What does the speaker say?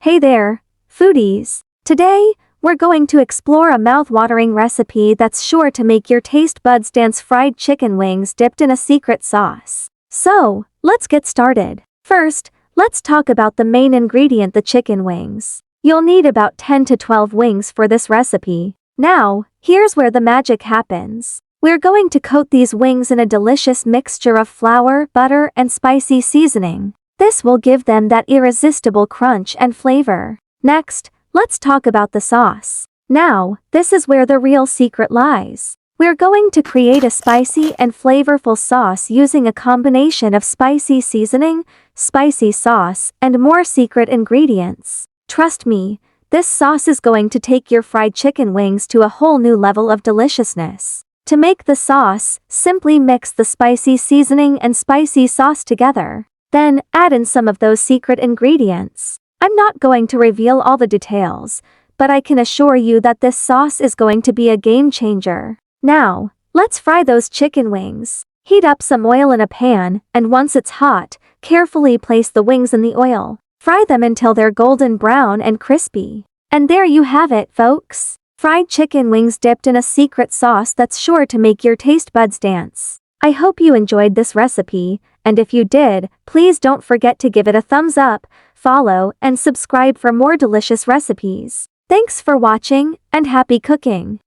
Hey there, foodies. Today, we're going to explore a mouth-watering recipe that's sure to make your taste buds dance: fried chicken wings dipped in a secret sauce. So, let's get started. First, let's talk about the main ingredient: the chicken wings. You'll need about 10 to 12 wings for this recipe. Now, here's where the magic happens. We're going to coat these wings in a delicious mixture of flour, butter, and spicy seasoning. This will give them that irresistible crunch and flavor. Next, let's talk about the sauce. Now, this is where the real secret lies. We're going to create a spicy and flavorful sauce using a combination of spicy seasoning, spicy sauce, and more secret ingredients. Trust me, this sauce is going to take your fried chicken wings to a whole new level of deliciousness. To make the sauce, simply mix the spicy seasoning and spicy sauce together. Then, add in some of those secret ingredients. I'm not going to reveal all the details, but I can assure you that this sauce is going to be a game changer. Now, let's fry those chicken wings. Heat up some oil in a pan, and once it's hot, carefully place the wings in the oil. Fry them until they're golden brown and crispy. And there you have it, folks. Fried chicken wings dipped in a secret sauce that's sure to make your taste buds dance. I hope you enjoyed this recipe, and if you did, please don't forget to give it a thumbs up, follow, and subscribe for more delicious recipes. Thanks for watching, and happy cooking!